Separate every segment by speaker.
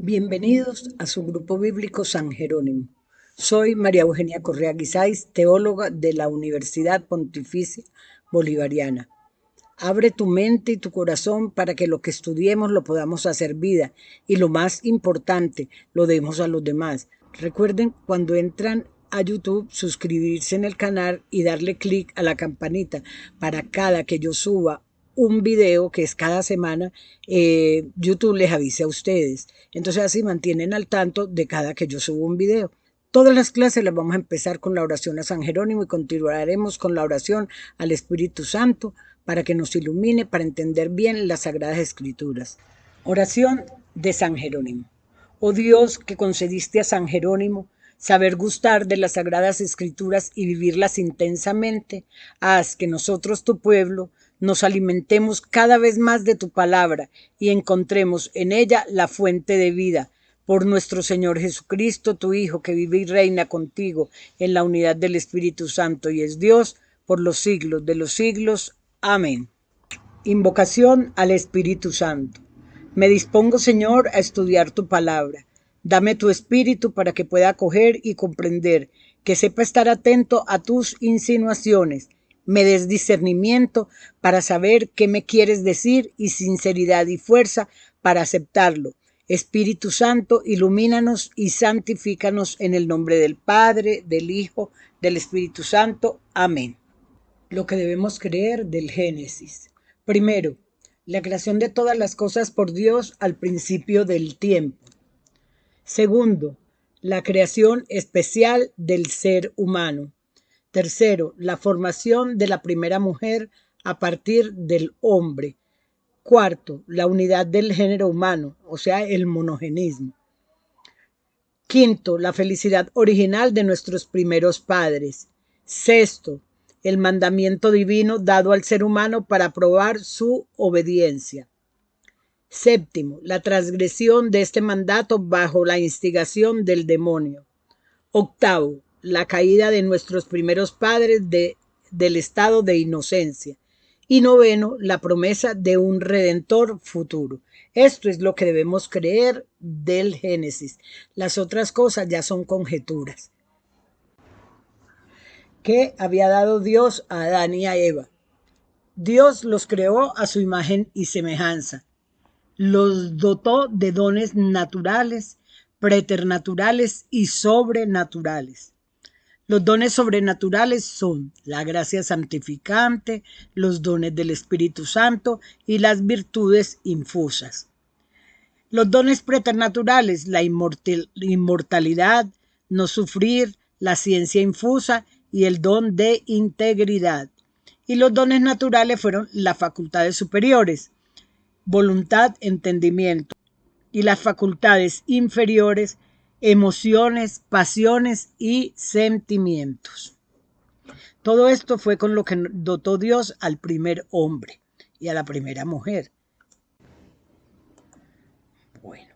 Speaker 1: Bienvenidos a su grupo bíblico San Jerónimo. Soy María Eugenia Correa Guisáis, teóloga de la Universidad Pontificia Bolivariana. Abre tu mente y tu corazón para que lo que estudiemos lo podamos hacer vida y lo más importante, lo demos a los demás. Recuerden cuando entran a YouTube suscribirse en el canal y darle clic a la campanita para cada que yo suba un video, que es cada semana, YouTube les avise a ustedes. Entonces así mantienen al tanto de cada que yo subo un video. Todas las clases las vamos a empezar con la oración a San Jerónimo y continuaremos con la oración al Espíritu Santo para que nos ilumine para entender bien las Sagradas Escrituras. Oración de San Jerónimo. Oh Dios, que concediste a San Jerónimo saber gustar de las Sagradas Escrituras y vivirlas intensamente, haz que nosotros, tu pueblo, nos alimentemos cada vez más de tu palabra y encontremos en ella la fuente de vida. Por nuestro Señor Jesucristo, tu Hijo, que vive y reina contigo en la unidad del Espíritu Santo y es Dios por los siglos de los siglos. Amén. Invocación al Espíritu Santo. Me dispongo, Señor, a estudiar tu palabra. Dame tu espíritu para que pueda acoger y comprender, que sepa estar atento a tus insinuaciones. Me des discernimiento para saber qué me quieres decir y sinceridad y fuerza para aceptarlo. Espíritu Santo, ilumínanos y santifícanos en el nombre del Padre, del Hijo, del Espíritu Santo. Amén. Lo que debemos creer del Génesis. Primero, la creación de todas las cosas por Dios al principio del tiempo. Segundo, la creación especial del ser humano. Tercero, la formación de la primera mujer a partir del hombre. Cuarto, la unidad del género humano, o sea, el monogenismo. Quinto, la felicidad original de nuestros primeros padres. Sexto, el mandamiento divino dado al ser humano para probar su obediencia. Séptimo, la transgresión de este mandato bajo la instigación del demonio. Octavo, la caída de nuestros primeros padres del estado de inocencia. Y noveno, la promesa de un redentor futuro. Esto es lo que debemos creer del Génesis. Las otras cosas ya son conjeturas. ¿Qué había dado Dios a Adán y a Eva? Dios los creó a su imagen y semejanza. Los dotó de dones naturales, preternaturales y sobrenaturales. Los dones sobrenaturales son la gracia santificante, los dones del Espíritu Santo y las virtudes infusas. Los dones preternaturales, la inmortalidad, no sufrir, la ciencia infusa y el don de integridad. Y los dones naturales fueron las facultades superiores, voluntad, entendimiento, y las facultades inferiores, emociones, pasiones y sentimientos. Todo esto fue con lo que dotó Dios al primer hombre y a la primera mujer. Bueno,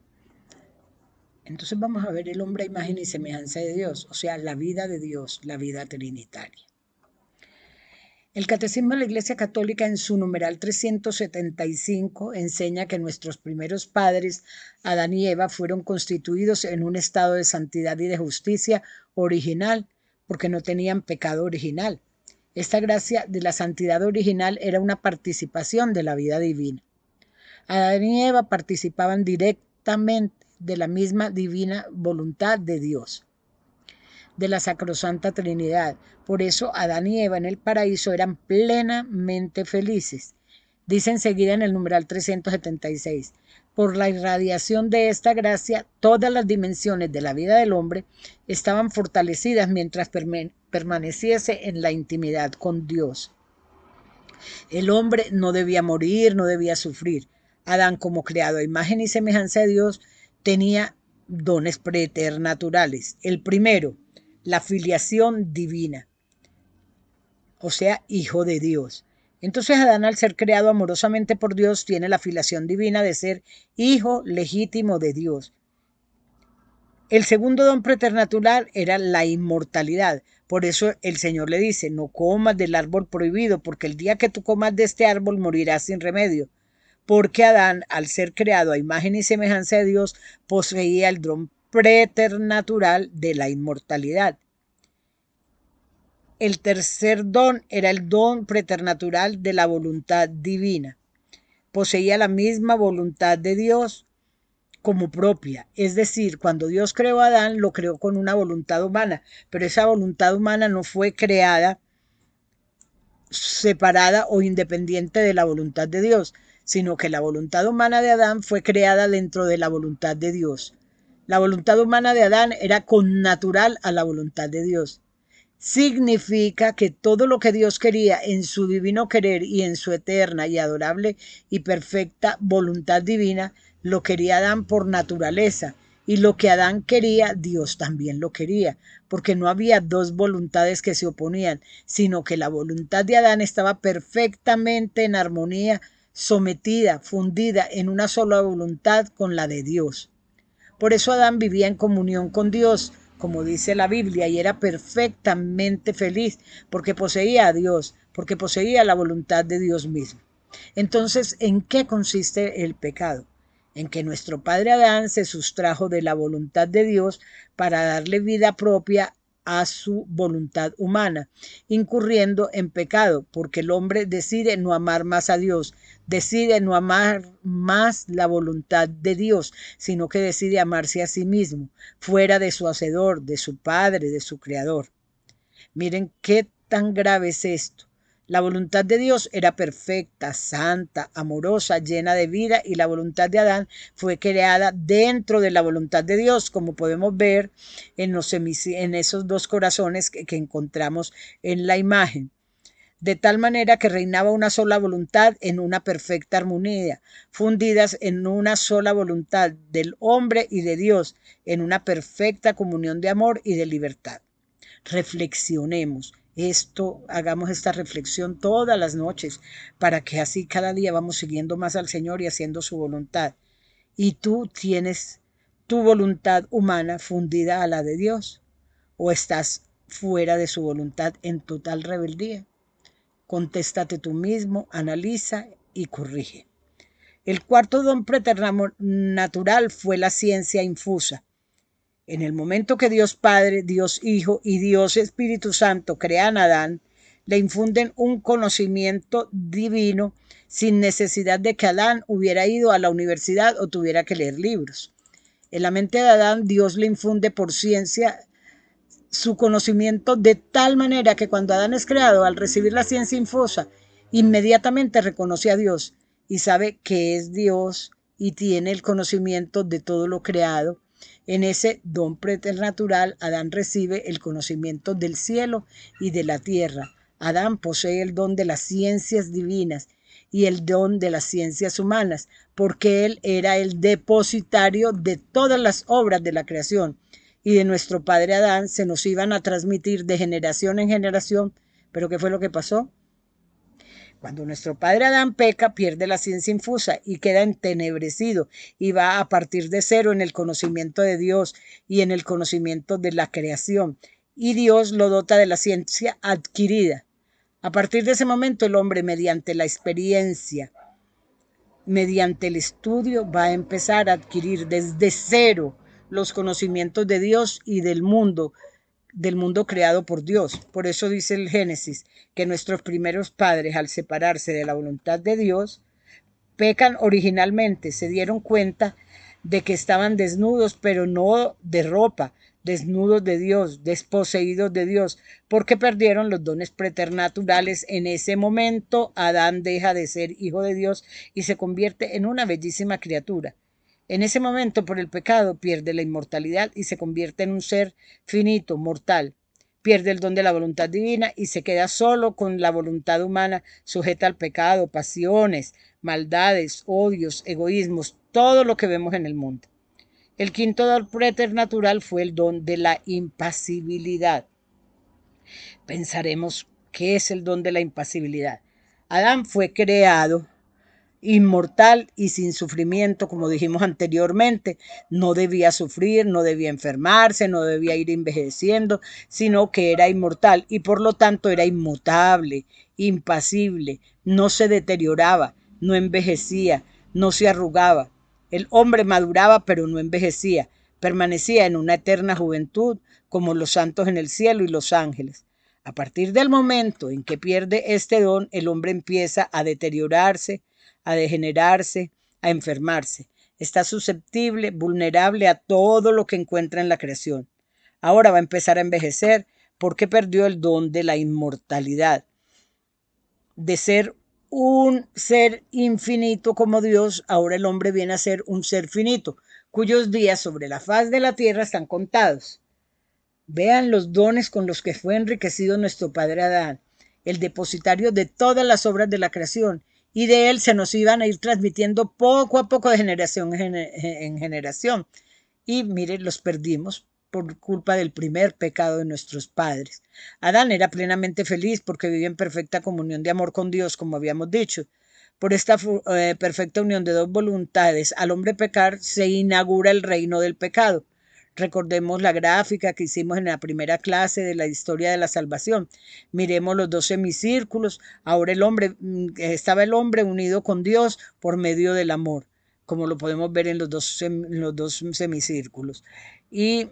Speaker 1: entonces vamos a ver el hombre a imagen y semejanza de Dios, o sea, la vida de Dios, la vida trinitaria. El Catecismo de la Iglesia Católica en su numeral 375 enseña que nuestros primeros padres, Adán y Eva, fueron constituidos en un estado de santidad y de justicia original, porque no tenían pecado original. Esta gracia de la santidad original era una participación de la vida divina. Adán y Eva participaban directamente de la misma divina voluntad de Dios, de la Sacrosanta Trinidad. Por eso Adán y Eva en el paraíso eran plenamente felices. Dice enseguida en el numeral 376, por la irradiación de esta gracia, todas las dimensiones de la vida del hombre estaban fortalecidas mientras permaneciese en la intimidad con Dios. El hombre no debía morir, no debía sufrir. Adán, como creado a imagen y semejanza de Dios, tenía dones preternaturales. El primero, la filiación divina, o sea, hijo de Dios. Entonces Adán, al ser creado amorosamente por Dios, tiene la filiación divina de ser hijo legítimo de Dios. El segundo don preternatural era la inmortalidad. Por eso el Señor le dice, no comas del árbol prohibido, porque el día que tú comas de este árbol morirás sin remedio. porque Adán, al ser creado a imagen y semejanza de Dios, poseía el don preternatural de la inmortalidad. El tercer don era el don preternatural de la voluntad divina. Poseía la misma voluntad de Dios como propia. Es decir, cuando Dios creó a Adán, lo creó con una voluntad humana, pero esa voluntad humana no fue creada separada o independiente de la voluntad de Dios, sino que la voluntad humana de Adán fue creada dentro de la voluntad de Dios. La voluntad humana de Adán era connatural a la voluntad de Dios. Significa que todo lo que Dios quería en su divino querer y en su eterna y adorable y perfecta voluntad divina, lo quería Adán por naturaleza. Y lo que Adán quería, Dios también lo quería, porque no había dos voluntades que se oponían, sino que la voluntad de Adán estaba perfectamente en armonía, sometida, fundida en una sola voluntad con la de Dios. Por eso Adán vivía en comunión con Dios, como dice la Biblia, y era perfectamente feliz, porque poseía a Dios, porque poseía la voluntad de Dios mismo. Entonces, ¿en qué consiste el pecado? En que nuestro padre Adán se sustrajo de la voluntad de Dios para darle vida propia a su voluntad humana, incurriendo en pecado, porque el hombre decide no amar más a Dios, decide no amar más la voluntad de Dios, sino que decide amarse a sí mismo, fuera de su hacedor, de su padre, de su creador. Miren qué tan grave es esto. La voluntad de Dios era perfecta, santa, amorosa, llena de vida, y la voluntad de Adán fue creada dentro de la voluntad de Dios, como podemos ver en esos dos corazones que encontramos en la imagen. De tal manera que reinaba una sola voluntad en una perfecta armonía, fundidas en una sola voluntad del hombre y de Dios, en una perfecta comunión de amor y de libertad. Reflexionemos esto, hagamos esta reflexión todas las noches, para que así cada día vamos siguiendo más al Señor y haciendo su voluntad. ¿Y tú tienes tu voluntad humana fundida a la de Dios? ¿O estás fuera de su voluntad en total rebeldía? Contéstate tú mismo, analiza y corrige. El cuarto don preternatural fue la ciencia infusa. En el momento que Dios Padre, Dios Hijo y Dios Espíritu Santo crean a Adán, le infunden un conocimiento divino sin necesidad de que Adán hubiera ido a la universidad o tuviera que leer libros. En la mente de Adán, Dios le infunde por ciencia su conocimiento de tal manera que cuando Adán es creado, al recibir la ciencia infusa, inmediatamente reconoce a Dios y sabe que es Dios y tiene el conocimiento de todo lo creado. En ese don preternatural, Adán recibe el conocimiento del cielo y de la tierra. Adán posee el don de las ciencias divinas y el don de las ciencias humanas, porque él era el depositario de todas las obras de la creación y de nuestro padre Adán se nos iban a transmitir de generación en generación. ¿Pero qué fue lo que pasó? Cuando nuestro padre Adán peca, pierde la ciencia infusa y queda entenebrecido y va a partir de cero en el conocimiento de Dios y en el conocimiento de la creación. Y Dios lo dota de la ciencia adquirida. A partir de ese momento el hombre, mediante la experiencia, mediante el estudio, va a empezar a adquirir desde cero los conocimientos de Dios y del mundo creado por Dios. Por eso dice el Génesis que nuestros primeros padres, al separarse de la voluntad de Dios, pecan originalmente, se dieron cuenta de que estaban desnudos, pero no de ropa, desnudos de Dios, desposeídos de Dios, porque perdieron los dones preternaturales. En ese momento, Adán deja de ser hijo de Dios y se convierte en una bellísima criatura. En ese momento, por el pecado, pierde la inmortalidad y se convierte en un ser finito, mortal. Pierde el don de la voluntad divina y se queda solo con la voluntad humana, sujeta al pecado, pasiones, maldades, odios, egoísmos, todo lo que vemos en el mundo. El quinto don preternatural fue el don de la impasibilidad. Pensaremos, ¿qué es el don de la impasibilidad? Adán fue creado inmortal y sin sufrimiento, como dijimos anteriormente. No debía sufrir, no debía enfermarse, no debía ir envejeciendo, sino que era inmortal y por lo tanto era inmutable, impasible, no se deterioraba, no envejecía, no se arrugaba. El hombre maduraba pero no envejecía, permanecía en una eterna juventud como los santos en el cielo y los ángeles. A partir del momento en que pierde este don, el hombre empieza a deteriorarse, a degenerarse, a enfermarse. Está susceptible, vulnerable a todo lo que encuentra en la creación. Ahora va a empezar a envejecer porque perdió el don de la inmortalidad, de ser un ser infinito como Dios. Ahora el hombre viene a ser un ser finito, cuyos días sobre la faz de la tierra están contados. Vean los dones con los que fue enriquecido nuestro padre Adán, el depositario de todas las obras de la creación, y de él se nos iban a ir transmitiendo poco a poco de generación en generación. Y mire, los perdimos por culpa del primer pecado de nuestros padres. Adán era plenamente feliz porque vivía en perfecta comunión de amor con Dios, como habíamos dicho. Por esta perfecta unión de dos voluntades, al hombre pecar, se inaugura el reino del pecado. Recordemos la gráfica que hicimos en la primera clase de la historia de la salvación. Miremos los dos semicírculos. Ahora estaba el hombre unido con Dios por medio del amor, como lo podemos ver en los dos semicírculos. Y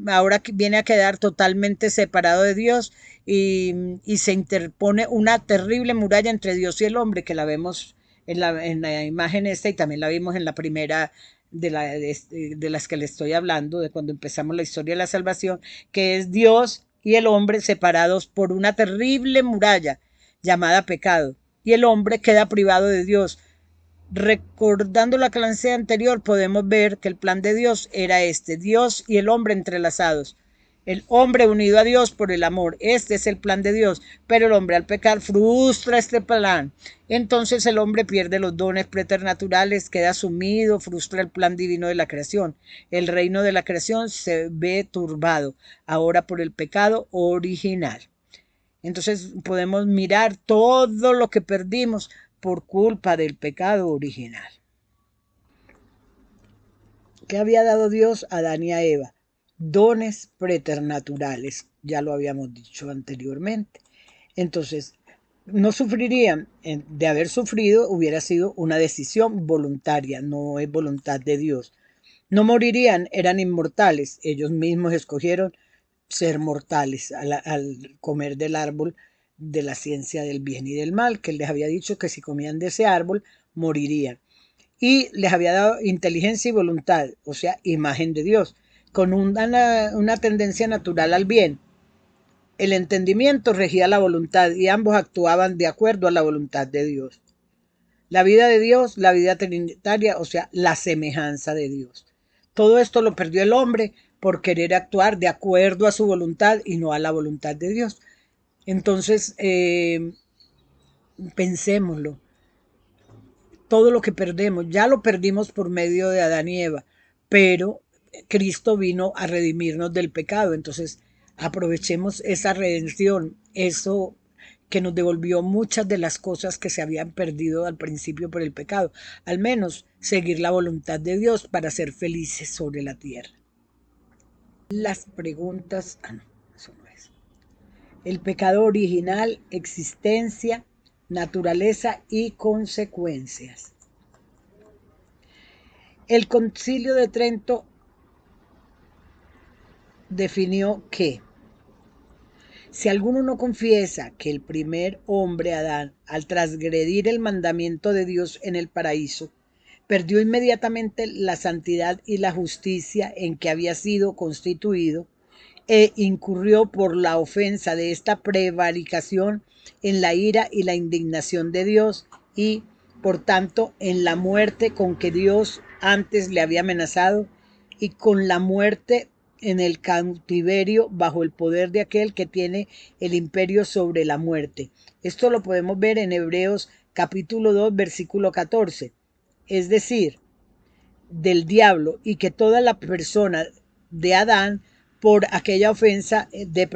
Speaker 1: ahora viene a quedar totalmente separado de Dios y se interpone una terrible muralla entre Dios y el hombre, que la vemos en la imagen esta y también la vimos en la primera de las que le estoy hablando, de cuando empezamos la historia de la salvación, que es Dios y el hombre separados por una terrible muralla llamada pecado, y el hombre queda privado de Dios. Recordando la clase anterior, podemos ver que el plan de Dios era este: Dios y el hombre entrelazados. El hombre unido a Dios por el amor. Este es el plan de Dios. Pero el hombre al pecar frustra este plan. Entonces el hombre pierde los dones preternaturales, queda sumido, frustra el plan divino de la creación. El reino de la creación se ve turbado ahora por el pecado original. Entonces podemos mirar todo lo que perdimos por culpa del pecado original. ¿Qué había dado Dios a Adán y a Eva? Dones preternaturales, ya lo habíamos dicho anteriormente. Entonces, no sufrirían. De haber sufrido hubiera sido una decisión voluntaria, no es voluntad de Dios. No morirían, eran inmortales. Ellos mismos escogieron ser mortales al comer del árbol de la ciencia del bien y del mal, que les había dicho que si comían de ese árbol morirían. Y les había dado inteligencia y voluntad, o sea, imagen de Dios, con una tendencia natural al bien. El entendimiento regía la voluntad y ambos actuaban de acuerdo a la voluntad de Dios. La vida de Dios, la vida trinitaria, o sea, la semejanza de Dios. Todo esto lo perdió el hombre por querer actuar de acuerdo a su voluntad y no a la voluntad de Dios. Entonces, pensémoslo. Todo lo que perdemos, ya lo perdimos por medio de Adán y Eva, pero Cristo vino a redimirnos del pecado. Entonces, aprovechemos esa redención, eso que nos devolvió muchas de las cosas que se habían perdido al principio por el pecado. Al menos seguir la voluntad de Dios para ser felices sobre la tierra. Las preguntas, no, eso no es. El pecado original, existencia, naturaleza y consecuencias. El Concilio de Trento definió que si alguno no confiesa que el primer hombre, Adán, al transgredir el mandamiento de Dios en el paraíso, perdió inmediatamente la santidad y la justicia en que había sido constituido, e incurrió por la ofensa de esta prevaricación en la ira y la indignación de Dios y, por tanto, en la muerte con que Dios antes le había amenazado y con la muerte en el cautiverio bajo el poder de aquel que tiene el imperio sobre la muerte. Esto lo podemos ver en Hebreos capítulo 2, versículo 14. Es decir, del diablo, y que toda la persona de Adán, por aquella ofensa de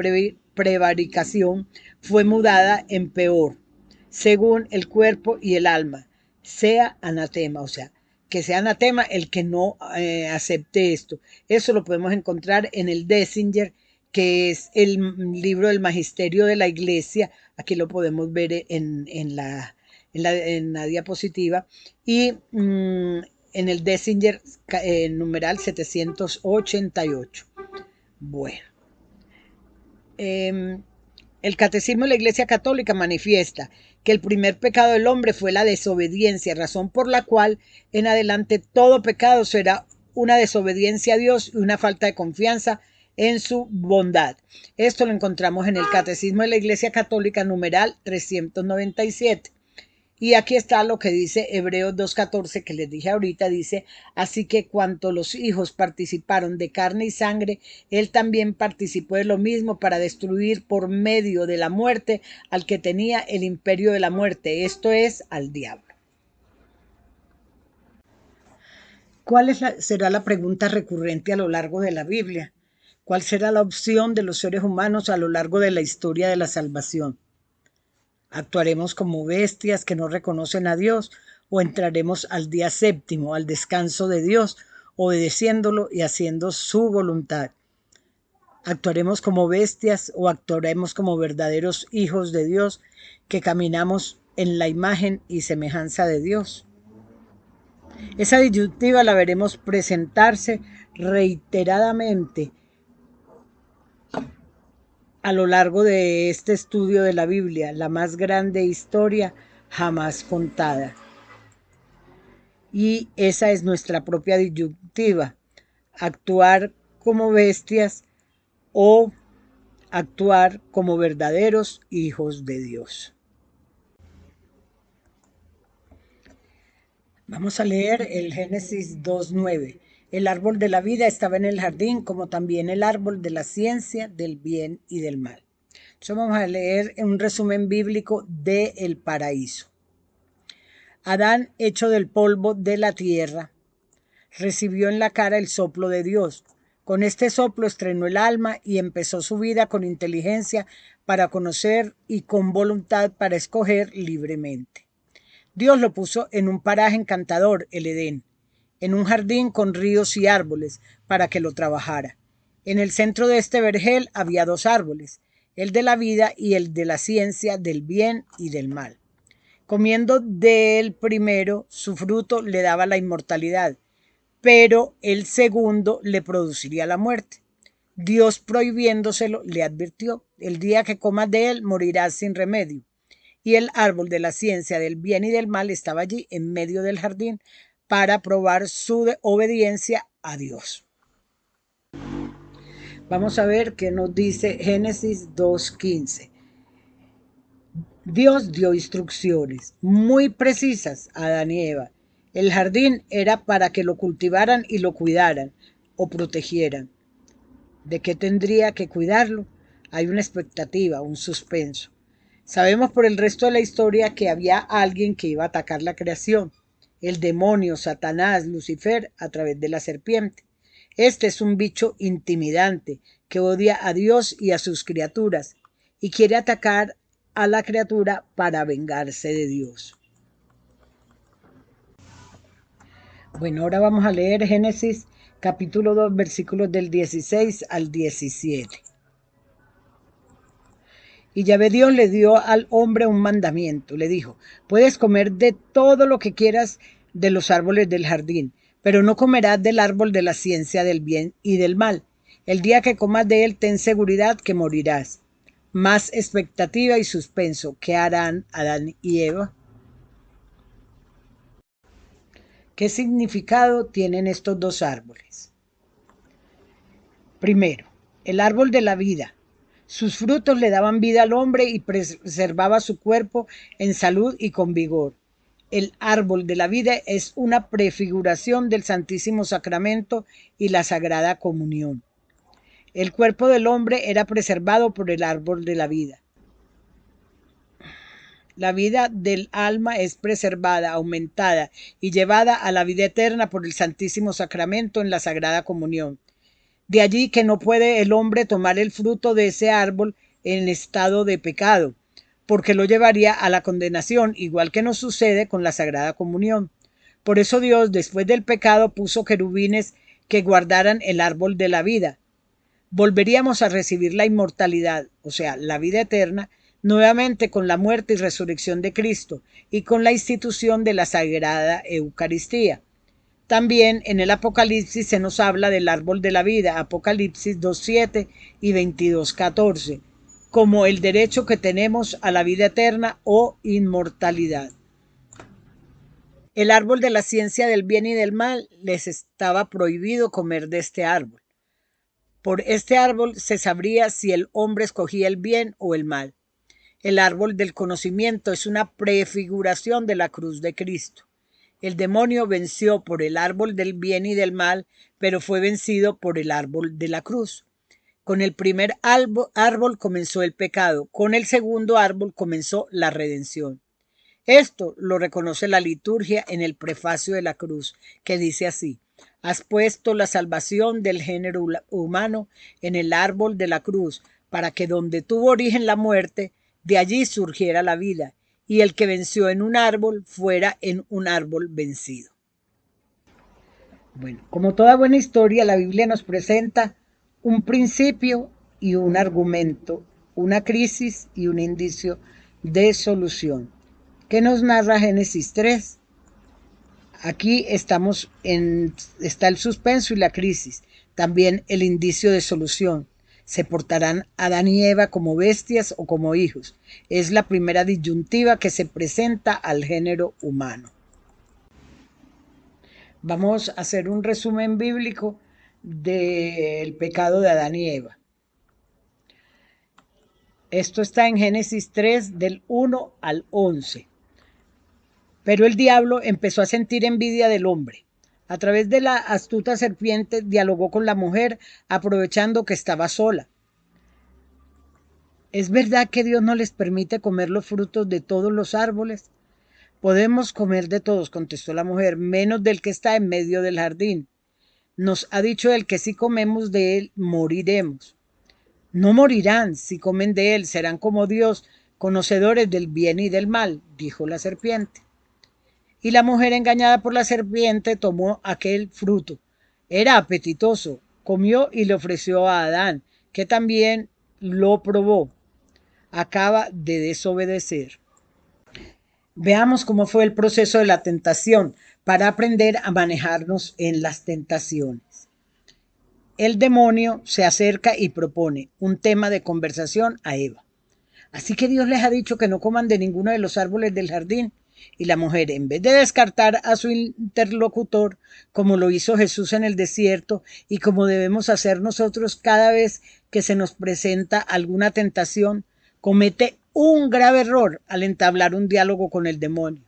Speaker 1: prevaricación, fue mudada en peor, según el cuerpo y el alma, sea anatema, o sea, que sea anatema el que no acepte esto. Eso lo podemos encontrar en el Dessinger, que es el libro del magisterio de la iglesia. Aquí lo podemos ver en en la diapositiva, y en el Dessinger numeral 788. Bueno, el Catecismo de la Iglesia Católica manifiesta que el primer pecado del hombre fue la desobediencia, razón por la cual en adelante todo pecado será una desobediencia a Dios y una falta de confianza en su bondad. Esto lo encontramos en el Catecismo de la Iglesia Católica numeral 397. Y aquí está lo que dice Hebreos 2.14, que les dije ahorita, dice: así que cuanto los hijos participaron de carne y sangre, él también participó de lo mismo para destruir por medio de la muerte al que tenía el imperio de la muerte, esto es, al diablo. ¿Cuál será la pregunta recurrente a lo largo de la Biblia? ¿Cuál será la opción de los seres humanos a lo largo de la historia de la salvación? ¿Actuaremos como bestias que no reconocen a Dios o entraremos al día séptimo, al descanso de Dios, obedeciéndolo y haciendo su voluntad? ¿Actuaremos como bestias o actuaremos como verdaderos hijos de Dios que caminamos en la imagen y semejanza de Dios? Esa disyuntiva la veremos presentarse reiteradamente a lo largo de este estudio de la Biblia, la más grande historia jamás contada. Y esa es nuestra propia disyuntiva: actuar como bestias o actuar como verdaderos hijos de Dios. Vamos a leer el Génesis 2.9. El árbol de la vida estaba en el jardín, como también el árbol de la ciencia del bien y del mal. Entonces vamos a leer un resumen bíblico de el paraíso. Adán, hecho del polvo de la tierra, recibió en la cara el soplo de Dios. Con este soplo estrenó el alma y empezó su vida con inteligencia para conocer y con voluntad para escoger libremente. Dios lo puso en un paraje encantador, el Edén, en un jardín con ríos y árboles, para que lo trabajara. En el centro de este vergel había dos árboles, el de la vida y el de la ciencia del bien y del mal. Comiendo del primero, su fruto le daba la inmortalidad, pero el segundo le produciría la muerte. Dios, prohibiéndoselo, le advirtió: el día que comas de él morirás sin remedio. Y el árbol de la ciencia del bien y del mal estaba allí en medio del jardín para probar su obediencia a Dios. Vamos a ver qué nos dice Génesis 2.15. Dios dio instrucciones muy precisas a Adán y Eva. El jardín era para que lo cultivaran y lo cuidaran o protegieran. ¿De qué tendría que cuidarlo? Hay una expectativa, un suspenso. Sabemos por el resto de la historia que había alguien que iba a atacar la creación: el demonio, Satanás, Lucifer, a través de la serpiente. Este es un bicho intimidante que odia a Dios y a sus criaturas y quiere atacar a la criatura para vengarse de Dios. Bueno, ahora vamos a leer Génesis capítulo 2, versículos del 16 al 17. Y Yahvé Dios le dio al hombre un mandamiento. Le dijo: puedes comer de todo lo que quieras de los árboles del jardín, pero no comerás del árbol de la ciencia del bien y del mal. El día que comas de él, ten seguridad que morirás. Más expectativa y suspenso. ¿Qué harán Adán y Eva? ¿Qué significado tienen estos dos árboles? Primero, el árbol de la vida. Sus frutos le daban vida al hombre y preservaba su cuerpo en salud y con vigor. El árbol de la vida es una prefiguración del Santísimo Sacramento y la Sagrada Comunión. El cuerpo del hombre era preservado por el árbol de la vida. La vida del alma es preservada, aumentada y llevada a la vida eterna por el Santísimo Sacramento en la Sagrada Comunión. De allí que no puede el hombre tomar el fruto de ese árbol en estado de pecado, porque lo llevaría a la condenación, igual que nos sucede con la Sagrada Comunión. Por eso Dios, después del pecado, puso querubines que guardaran el árbol de la vida. Volveríamos a recibir la inmortalidad, o sea, la vida eterna, nuevamente con la muerte y resurrección de Cristo y con la institución de la Sagrada Eucaristía. También en el Apocalipsis se nos habla del árbol de la vida, Apocalipsis 2:7 y 22:14, como el derecho que tenemos a la vida eterna o inmortalidad. El árbol de la ciencia del bien y del mal, les estaba prohibido comer de este árbol. Por este árbol se sabría si el hombre escogía el bien o el mal. El árbol del conocimiento es una prefiguración de la cruz de Cristo. El demonio venció por el árbol del bien y del mal, pero fue vencido por el árbol de la cruz. Con el primer árbol comenzó el pecado, con el segundo árbol comenzó la redención. Esto lo reconoce la liturgia en el prefacio de la cruz, que dice así: has puesto la salvación del género humano en el árbol de la cruz, para que donde tuvo origen la muerte, de allí surgiera la vida, y el que venció en un árbol fuera en un árbol vencido. Bueno, como toda buena historia, la Biblia nos presenta un principio y un argumento, una crisis y un indicio de solución. ¿Qué nos narra Génesis 3? Aquí está el suspenso y la crisis, también el indicio de solución. ¿Se portarán Adán y Eva como bestias o como hijos? Es la primera disyuntiva que se presenta al género humano. Vamos a hacer un resumen bíblico del pecado de Adán y Eva. Esto está en Génesis 3, del 1 al 11. Pero el diablo empezó a sentir envidia del hombre. A través de la astuta serpiente dialogó con la mujer, aprovechando que estaba sola. ¿Es verdad que Dios no les permite comer los frutos de todos los árboles? Podemos comer de todos, contestó la mujer, menos del que está en medio del jardín. Nos ha dicho él que si comemos de él, moriremos. No morirán, si comen de él, serán como Dios, conocedores del bien y del mal, dijo la serpiente. Y la mujer, engañada por la serpiente, tomó aquel fruto. Era apetitoso, comió y le ofreció a Adán, que también lo probó. Acaba de desobedecer. Veamos cómo fue el proceso de la tentación para aprender a manejarnos en las tentaciones. El demonio se acerca y propone un tema de conversación a Eva. Así que Dios les ha dicho que no coman de ninguno de los árboles del jardín. Y la mujer, en vez de descartar a su interlocutor, como lo hizo Jesús en el desierto y como debemos hacer nosotros cada vez que se nos presenta alguna tentación, comete un grave error al entablar un diálogo con el demonio.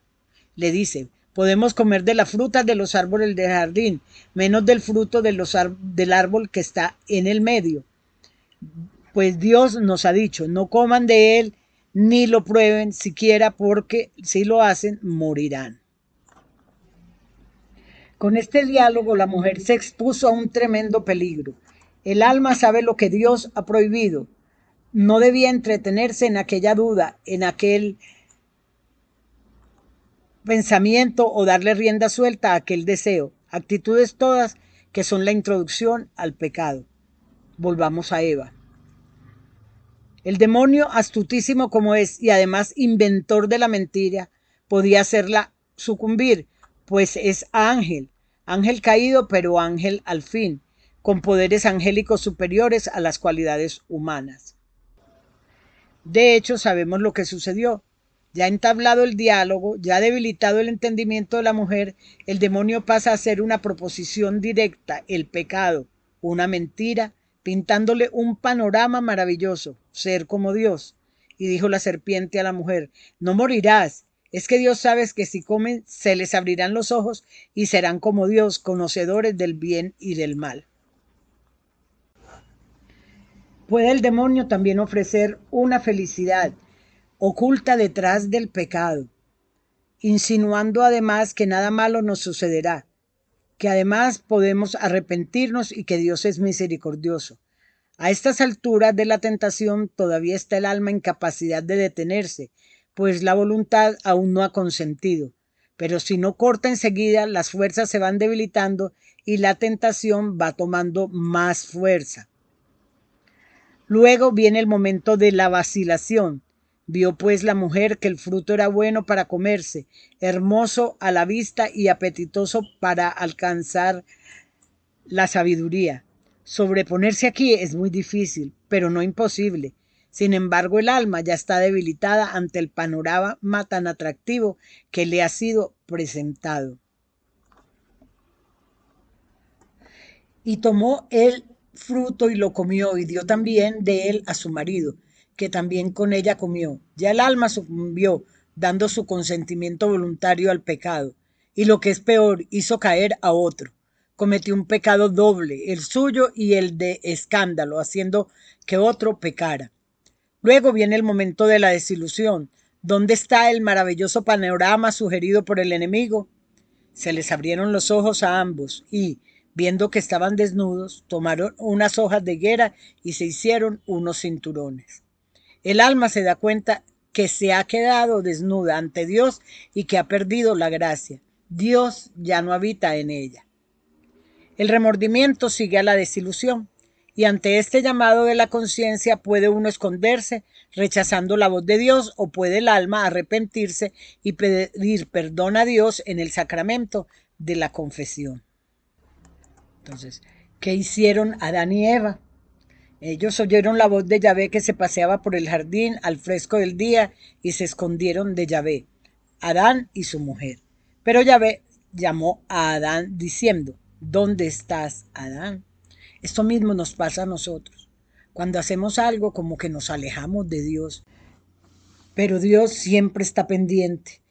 Speaker 1: Le dice: podemos comer de las frutas de los árboles del jardín, menos del fruto del árbol que está en el medio. Pues Dios nos ha dicho, no coman de él ni lo prueben siquiera, porque si lo hacen morirán. Con este diálogo la mujer se expuso a un tremendo peligro. El alma sabe lo que Dios ha prohibido. No debía entretenerse en aquella duda, en aquel pensamiento o darle rienda suelta a aquel deseo. Actitudes todas que son la introducción al pecado. Volvamos a Eva. El demonio, astutísimo como es y además inventor de la mentira, podía hacerla sucumbir, pues es ángel caído, pero ángel al fin, con poderes angélicos superiores a las cualidades humanas. De hecho, sabemos lo que sucedió. Ya entablado el diálogo, ya debilitado el entendimiento de la mujer, el demonio pasa a ser una proposición directa, el pecado, una mentira, pintándole un panorama maravilloso, ser como Dios. Y dijo la serpiente a la mujer: no morirás, es que Dios sabe que si comen se les abrirán los ojos y serán como Dios, conocedores del bien y del mal. Puede el demonio también ofrecer una felicidad oculta detrás del pecado, insinuando además que nada malo nos sucederá, que además podemos arrepentirnos y que Dios es misericordioso. A estas alturas de la tentación todavía está el alma en capacidad de detenerse, pues la voluntad aún no ha consentido. Pero si no corta enseguida, las fuerzas se van debilitando y la tentación va tomando más fuerza. Luego viene el momento de la vacilación, Vio pues la mujer que el fruto era bueno para comerse, hermoso a la vista y apetitoso para alcanzar la sabiduría. Sobreponerse aquí es muy difícil, pero no imposible. Sin embargo, el alma ya está debilitada ante el panorama tan atractivo que le ha sido presentado. Y tomó el fruto y lo comió, y dio también de él a su marido, que también con ella comió. Ya el alma sucumbió, dando su consentimiento voluntario al pecado, y lo que es peor, hizo caer a otro. Cometió un pecado doble, el suyo y el de escándalo, haciendo que otro pecara. Luego viene el momento de la desilusión. ¿Dónde está el maravilloso panorama sugerido por el enemigo? Se les abrieron los ojos a ambos y, viendo que estaban desnudos, tomaron unas hojas de higuera y se hicieron unos cinturones. El alma se da cuenta que se ha quedado desnuda ante Dios y que ha perdido la gracia. Dios ya no habita en ella. El remordimiento sigue a la desilusión, y ante este llamado de la conciencia puede uno esconderse rechazando la voz de Dios, o puede el alma arrepentirse y pedir perdón a Dios en el sacramento de la confesión. Entonces, ¿qué hicieron Adán y Eva? Ellos oyeron la voz de Yahvé que se paseaba por el jardín al fresco del día y se escondieron de Yahvé, Adán y su mujer. Pero Yahvé llamó a Adán diciendo: ¿dónde estás, Adán? Esto mismo nos pasa a nosotros. Cuando hacemos algo, como que nos alejamos de Dios, pero Dios siempre está pendiente,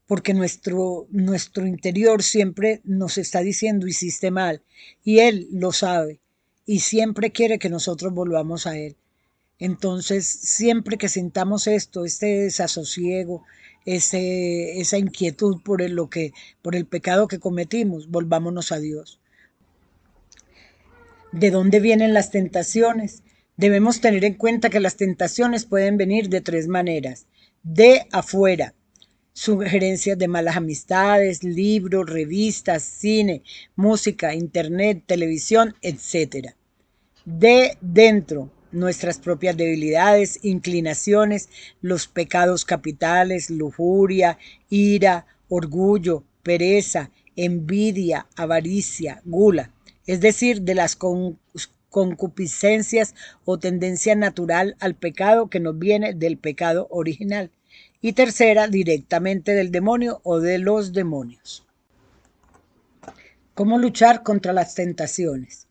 Speaker 1: porque nuestro interior siempre nos está diciendo: hiciste mal, y Él lo sabe, y siempre quiere que nosotros volvamos a Él. Entonces, siempre que sintamos esto, este desasosiego, esa inquietud por el pecado que cometimos, volvámonos a Dios. ¿De dónde vienen las tentaciones? Debemos tener en cuenta que las tentaciones pueden venir de tres maneras: de afuera, sugerencias de malas amistades, libros, revistas, cine, música, internet, televisión, etc. De dentro, nuestras propias debilidades, inclinaciones, los pecados capitales, lujuria, ira, orgullo, pereza, envidia, avaricia, gula, es decir, de las concupiscencias o tendencia natural al pecado que nos viene del pecado original. Y tercera, directamente del demonio o de los demonios. ¿Cómo luchar contra las tentaciones?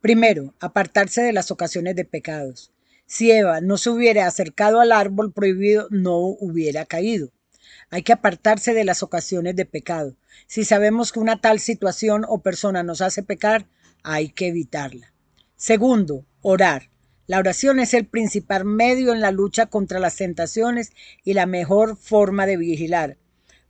Speaker 1: Primero, apartarse de las ocasiones de pecados. Si Eva no se hubiera acercado al árbol prohibido, no hubiera caído. Hay que apartarse de las ocasiones de pecado. Si sabemos que una tal situación o persona nos hace pecar, hay que evitarla. Segundo, orar. La oración es el principal medio en la lucha contra las tentaciones y la mejor forma de vigilar.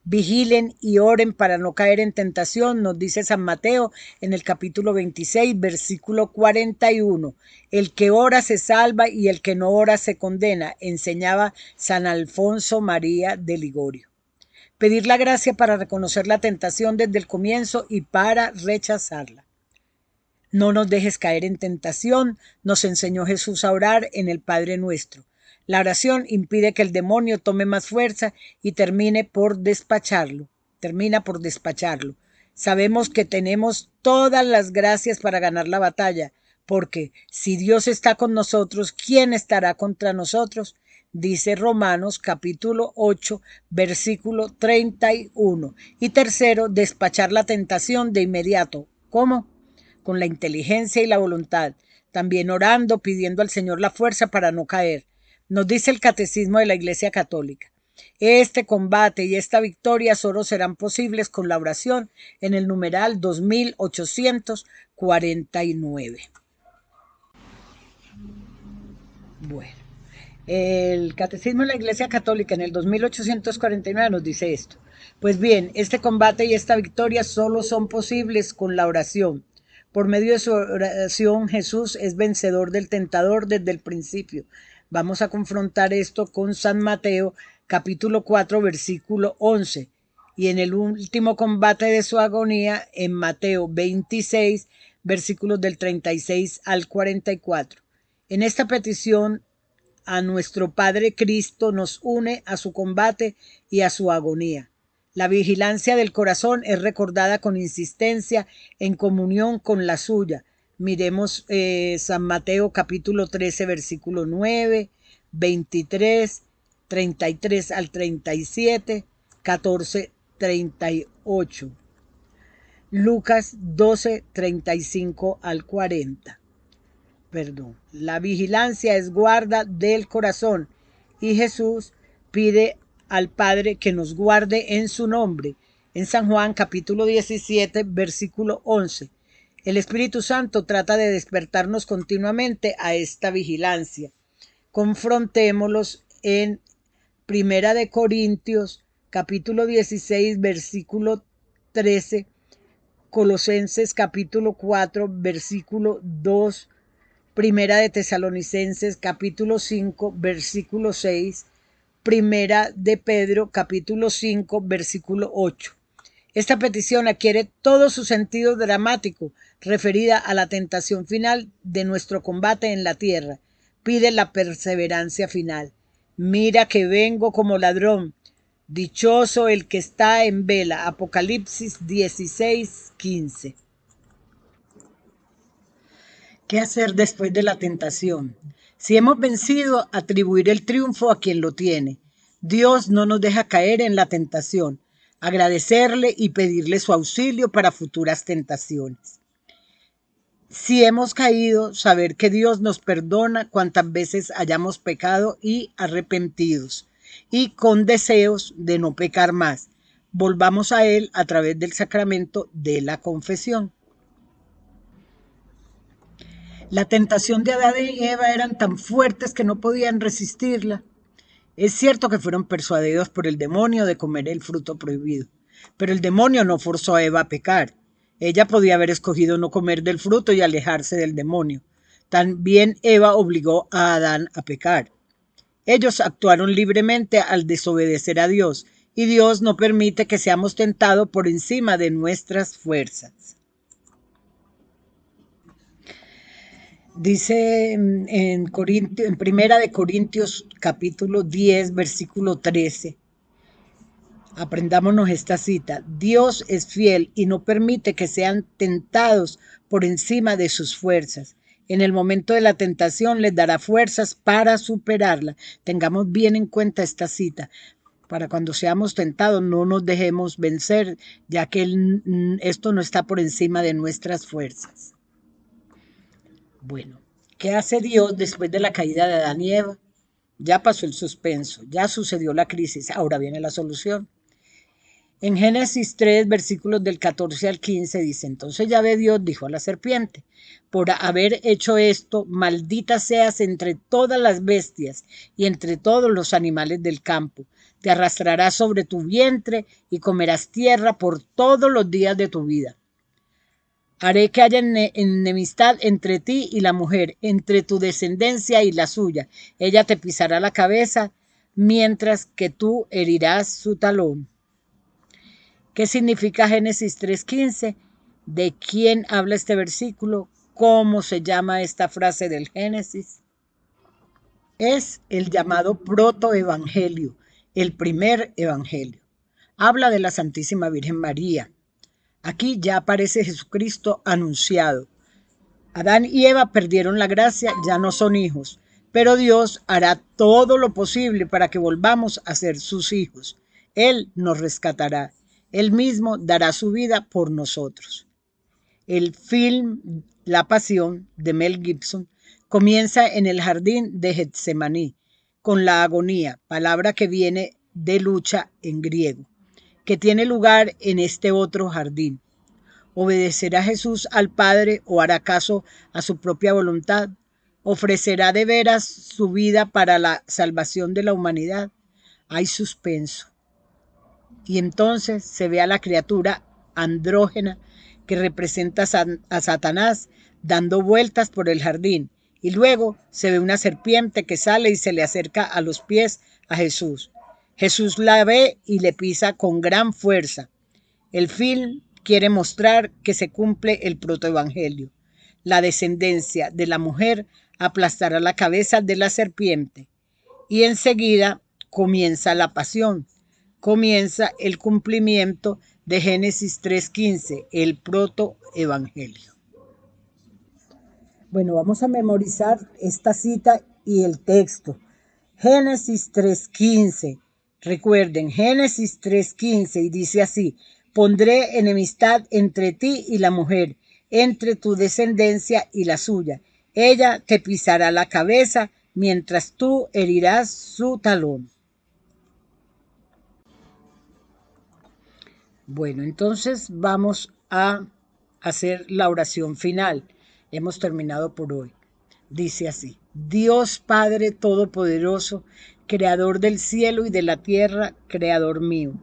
Speaker 1: Vigilen y oren para no caer en tentación, nos dice San Mateo en el capítulo 26, versículo 41. El que ora se salva y el que no ora se condena, enseñaba San Alfonso María de Ligorio. Pedir la gracia para reconocer la tentación desde el comienzo y para rechazarla. No nos dejes caer en tentación, nos enseñó Jesús a orar en el Padre Nuestro. La oración impide que el demonio tome más fuerza y termina por despacharlo. Sabemos que tenemos todas las gracias para ganar la batalla, porque si Dios está con nosotros, ¿quién estará contra nosotros? Dice Romanos capítulo 8, versículo 31. Y tercero, despachar la tentación de inmediato. ¿Cómo? Con la inteligencia y la voluntad, también orando, pidiendo al Señor la fuerza para no caer. Nos dice el Catecismo de la Iglesia Católica: este combate y esta victoria solo serán posibles con la oración, en el numeral 2849. Bueno, el Catecismo de la Iglesia Católica en el 2849 nos dice esto: pues bien, este combate y esta victoria solo son posibles con la oración. Por medio de su oración, Jesús es vencedor del tentador desde el principio. Vamos a confrontar esto con San Mateo, capítulo 4, versículo 11. Y en el último combate de su agonía, en Mateo 26, versículos del 36 al 44. En esta petición a nuestro Padre Cristo nos une a su combate y a su agonía. La vigilancia del corazón es recordada con insistencia en comunión con la suya. Miremos San Mateo capítulo 13, versículo 9, 23, 33 al 37, 14, 38. Lucas 12, 35 al 40. La vigilancia es guarda del corazón y Jesús pide al Padre que nos guarde en su nombre. En San Juan capítulo 17, versículo 11. El Espíritu Santo trata de despertarnos continuamente a esta vigilancia. Confrontémoslos en Primera de Corintios capítulo 16, versículo 13, Colosenses capítulo 4, versículo 2, Primera de Tesalonicenses capítulo 5, versículo 6, Primera de Pedro capítulo 5, versículo 8. Esta petición adquiere todo su sentido dramático referida a la tentación final de nuestro combate en la tierra. Pide la perseverancia final. Mira que vengo como ladrón. Dichoso el que está en vela. Apocalipsis 16, 15. ¿Qué hacer después de la tentación? Si hemos vencido, atribuir el triunfo a quien lo tiene. Dios no nos deja caer en la tentación. Agradecerle y pedirle su auxilio para futuras tentaciones. Si hemos caído, saber que Dios nos perdona cuantas veces hayamos pecado y arrepentidos, y con deseos de no pecar más. Volvamos a Él a través del sacramento de la confesión. La tentación de Adán y Eva eran tan fuertes que no podían resistirla. Es cierto que fueron persuadidos por el demonio de comer el fruto prohibido, pero el demonio no forzó a Eva a pecar. Ella podía haber escogido no comer del fruto y alejarse del demonio. También Eva obligó a Adán a pecar. Ellos actuaron libremente al desobedecer a Dios, y Dios no permite que seamos tentados por encima de nuestras fuerzas. Dice en Primera de Corintios capítulo 10, versículo 13. Aprendámonos esta cita. Dios es fiel y no permite que sean tentados por encima de sus fuerzas. En el momento de la tentación les dará fuerzas para superarla. Tengamos bien en cuenta esta cita. Para cuando seamos tentados no nos dejemos vencer, ya que esto no está por encima de nuestras fuerzas. Bueno, ¿qué hace Dios después de la caída de Adán y Eva? Ya pasó el suspenso, ya sucedió la crisis, ahora viene la solución. En Génesis 3, versículos del 14 al 15 dice, entonces Yahvé Dios dijo a la serpiente, por haber hecho esto, maldita seas entre todas las bestias y entre todos los animales del campo. Te arrastrarás sobre tu vientre y comerás tierra por todos los días de tu vida. Haré que haya enemistad entre ti y la mujer, entre tu descendencia y la suya. Ella te pisará la cabeza, mientras que tú herirás su talón. ¿Qué significa Génesis 3:15? ¿De quién habla este versículo? ¿Cómo se llama esta frase del Génesis? Es el llamado protoevangelio, el primer evangelio. Habla de la Santísima Virgen María. Aquí ya aparece Jesucristo anunciado. Adán y Eva perdieron la gracia, ya no son hijos, pero Dios hará todo lo posible para que volvamos a ser sus hijos. Él nos rescatará. Él mismo dará su vida por nosotros. El film La Pasión de Mel Gibson comienza en el jardín de Getsemaní con la agonía, palabra que viene de lucha en griego, que tiene lugar en este otro jardín. ¿Obedecerá Jesús al Padre o hará caso a su propia voluntad? ¿Ofrecerá de veras su vida para la salvación de la humanidad? Hay suspenso. Y entonces se ve a la criatura andrógena que representa a Satanás dando vueltas por el jardín. Y luego se ve una serpiente que sale y se le acerca a los pies a Jesús. Jesús la ve y le pisa con gran fuerza. El film quiere mostrar que se cumple el protoevangelio. La descendencia de la mujer aplastará la cabeza de la serpiente. y enseguida comienza la pasión, comienza el cumplimiento de Génesis 3:15, el protoevangelio. Bueno, vamos a memorizar esta cita y el texto. Génesis 3:15. Recuerden, Génesis 3:15 y dice así: pondré enemistad entre ti y la mujer, entre tu descendencia y la suya. Ella te pisará la cabeza, mientras tú herirás su talón. Bueno, entonces vamos a hacer la oración final. Hemos terminado por hoy. Dice así: Dios Padre Todopoderoso, Creador del cielo y de la tierra, Creador mío.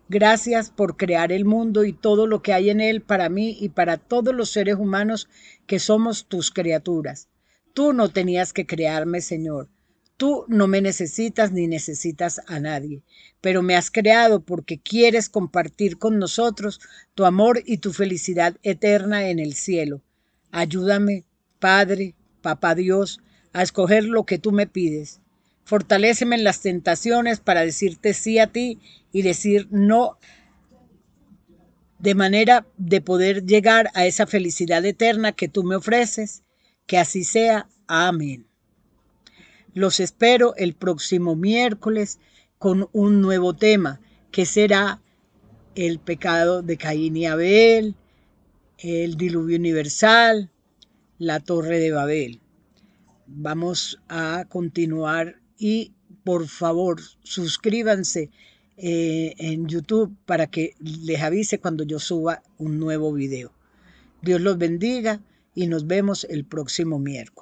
Speaker 1: Gracias por crear el mundo y todo lo que hay en él para mí y para todos los seres humanos que somos tus criaturas. Tú no tenías que crearme, Señor. Tú no me necesitas ni necesitas a nadie, pero me has creado porque quieres compartir con nosotros tu amor y tu felicidad eterna en el cielo. Ayúdame, Padre, Papá Dios, a escoger lo que tú me pides. Fortaléceme en las tentaciones para decirte sí a ti y decir no, de manera de poder llegar a esa felicidad eterna que tú me ofreces. Que así sea. Amén. Los espero el próximo miércoles con un nuevo tema, que será el pecado de Caín y Abel, el diluvio universal, la torre de Babel. Vamos a continuar y por favor suscríbanse en YouTube para que les avise cuando yo suba un nuevo video. Dios los bendiga y nos vemos el próximo miércoles.